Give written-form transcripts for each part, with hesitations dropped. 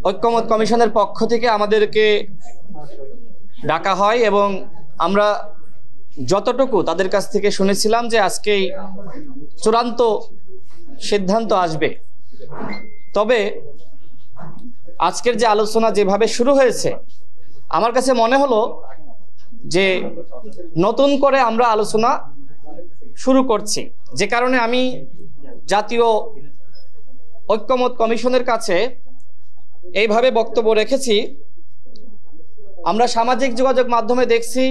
ঐক্যমত কমিশনের পক্ষ থেকে আমাদেরকে ডাকা হয় এবং আমরা যতটুকু তাদের কাছ থেকে শুনেছিলাম যে আজকেই চূড়ান্ত সিদ্ধান্ত আসবে। তবে আজকের যে আলোচনা যেভাবে শুরু হয়েছে, আমার কাছে মনে হলো যে নতুন করে আমরা আলোচনা শুরু করছি, যে কারণে আমি জাতীয় ঐক্যমত কমিশনের কাছে এইভাবে বক্তব্য রেখেছি। আমরা সামাজিক যোগাযোগ মাধ্যমে দেখছি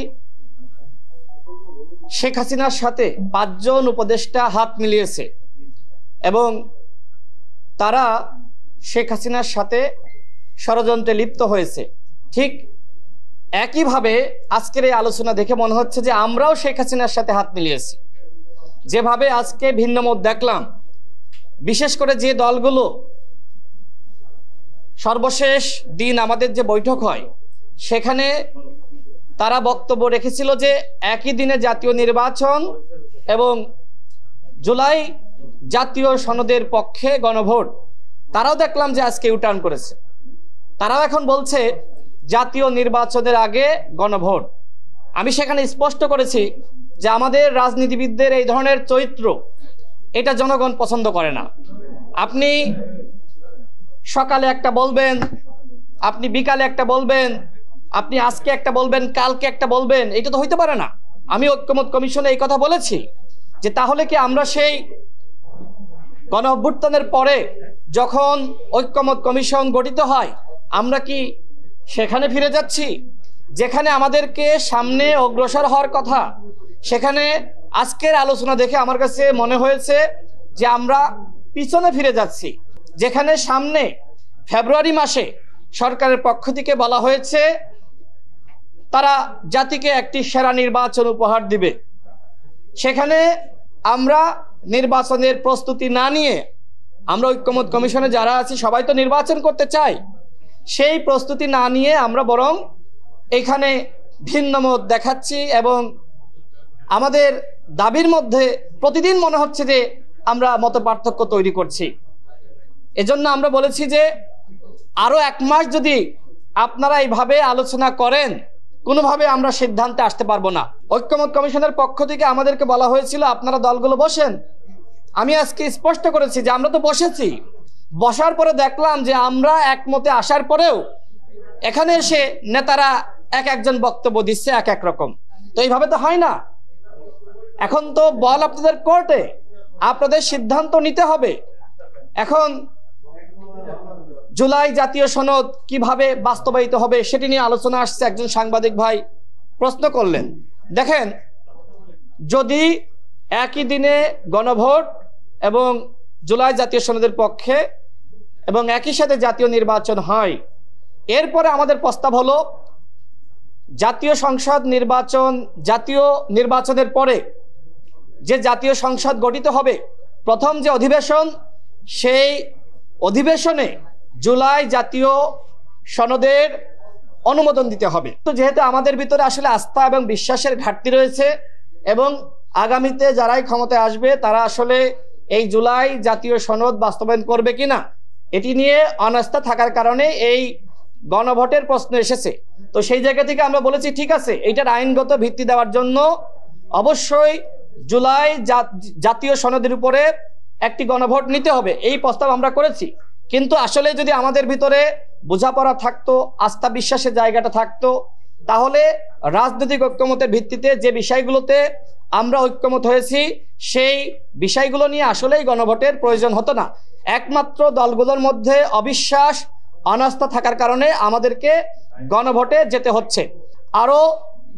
শেখ হাসিনার সাথে 5 জন উপদেষ্টা হাত মিলিয়েছে এবং তারা শেখ হাসিনার সাথে ষড়যন্ত্রে লিপ্ত হয়েছে। ঠিক একইভাবে আজকের এই আলোচনা দেখে মনে হচ্ছে যে আমরাও শেখ হাসিনার সাথে হাত মিলিয়েছি। যেভাবে আজকে ভিন্নমত দেখলাম, বিশেষ করে যে দলগুলো সর্বশেষ দিন আমাদের যে বৈঠক হয় সেখানে তারা বক্তব্য রেখেছিল যে একই দিনে জাতীয় নির্বাচন এবং জুলাই জাতীয় সনদের পক্ষে গণভোট, তারাও দেখলাম যে আজকে ইউটার্ন করেছে। তারাও এখন বলছে জাতীয় নির্বাচনের আগে গণভোট। আমি সেখানে স্পষ্ট করেছি যে আমাদের রাজনীতিবিদদের এই ধরনের চরিত্র এটা জনগণ পছন্দ করে না। আপনি সকালে একটা বলবেন, আপনি বিকালে একটা বলবেন, আপনি আজকে একটা বলবেন, কালকে একটা বলবেন, এটা তো হইতে পারে না। আমি ঐক্যমত কমিশনে এই কথা বলেছি যে তাহলে কি আমরা সেই গণ অভ্যুত্থানের পরে যখন ঐক্যমত কমিশন গঠিত হয় আমরা কি সেখানে ফিরে যাচ্ছি যেখানে আমাদেরকে সামনে অগ্রসর হওয়ার কথা? সেখানে আজকের আলোচনা দেখে আমার কাছে মনে হয়েছে যে আমরা পিছনে ফিরে যাচ্ছি, যেখানে সামনে ফেব্রুয়ারি মাসে সরকারের পক্ষ থেকে বলা হয়েছে তারা জাতিকে একটি সেরা নির্বাচন উপহার দিবে। সেখানে আমরা নির্বাচনের প্রস্তুতি না নিয়ে, আমরা ঐক্যমত কমিশনে যারা আছি সবাই তো নির্বাচন করতে চাই, সেই প্রস্তুতি না নিয়ে আমরা বরং এখানে ভিন্নমত দেখাচ্ছি এবং আমাদের দাবির মধ্যে প্রতিদিন মনে হচ্ছে যে আমরা মত পার্থক্য তৈরি করছি। এজন্য আমরা বলেছি যে আরো 1 মাস যদি আপনারা এইভাবে আলোচনা করেন কোনোভাবে আমরা সিদ্ধান্তে আসতে পারবো না। ঐক্যমত কমিশনের পক্ষ থেকে আমাদেরকে বলা হয়েছিল আপনারা দলগুলো বসেন। আমি আজকে স্পষ্ট করেছি যে আমরা তো বসেছি, বসার পরে দেখলাম যে আমরা একমতে আসার পরেও এখানে এসে নেতারা একজন বক্তব্য দিচ্ছে এক রকম। তো এইভাবে তো হয় না। এখন তো বল আপনাদের কোর্টে, আপনাদের সিদ্ধান্ত নিতে হবে। এখন জুলাই জাতীয় সনদ কিভাবে বাস্তবায়িত হবে সেটি নিয়ে আলোচনা আসছে। একজন সাংবাদিক ভাই প্রশ্ন করলেন, দেখেন যদি একই দিনে গণভোট এবং জুলাই জাতীয় সনদের পক্ষে এবং একই সাথে জাতীয় নির্বাচন হয়, এরপরে আমাদের প্রস্তাব হলো জাতীয় সংসদ নির্বাচন, জাতীয় নির্বাচনের পরে যে জাতীয় সংসদ গঠিত হবে প্রথম যে অধিবেশন, সেই অধিবেশনে জুলাই জাতীয় সনদের অনুমোদন দিতে হবে। তো যেহেতু আমাদের ভিতরে আসলে আস্থা এবং বিশ্বাসের ঘাটতি রয়েছে এবং আগামীতে যারাই ক্ষমতায় আসবে তারা আসলে এই জুলাই জাতীয় সনদ বাস্তবায়ন করবে কিনা এটি নিয়ে অনাস্থা থাকার কারণে এই গণভোটের প্রশ্ন এসেছে। তো সেই জায়গা থেকে আমরা বলেছি ঠিক আছে, এইটার আইনগত ভিত্তি দেওয়ার জন্য অবশ্যই জুলাই জাতীয় সনদের উপরে একটি গণভোট নিতে হবে, এই প্রস্তাব আমরা করেছি। কিন্তু আসলে যদি আমাদের ভিতরে বোঝাপড়া থাকতো, আস্থা বিশ্বাসের জায়গাটা থাকতো, তাহলে রাজনৈতিক ঐক্যমতের ভিত্তিতে যে বিষয়গুলোতে আমরা ঐক্যমত হয়েছি সেই বিষয়গুলো নিয়ে আসলেই গণভোটের প্রয়োজন হতো না। একমাত্র দলগুলোর মধ্যে অবিশ্বাস, অনাস্থা থাকার কারণে আমাদেরকে গণভোটে যেতে হচ্ছে। আরো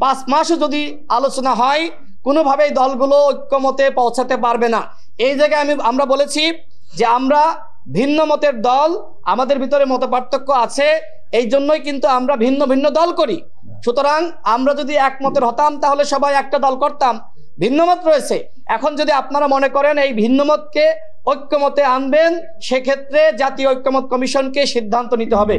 5 মাসও যদি আলোচনা হয় কোনোভাবেই দলগুলো ঐক্যমতে পৌঁছাতে পারবে না। এই জায়গায় আমরা বলেছি যে আমরা ভিন্ন মতের দল, আমাদের ভিতরে মতপার্থক্য আছে, এই জন্যই কিন্তু আমরা ভিন্ন ভিন্ন দল করি। সুতরাং আমরা যদি একমতের হতাম তাহলে সবাই একটা দল করতাম। ভিন্নমত রয়েছে, এখন যদি আপনারা মনে করেন এই ভিন্নমতকে ঐক্যমতে আনবেন, সেক্ষেত্রে জাতীয় ঐক্যমত কমিশনকে সিদ্ধান্ত নিতে হবে।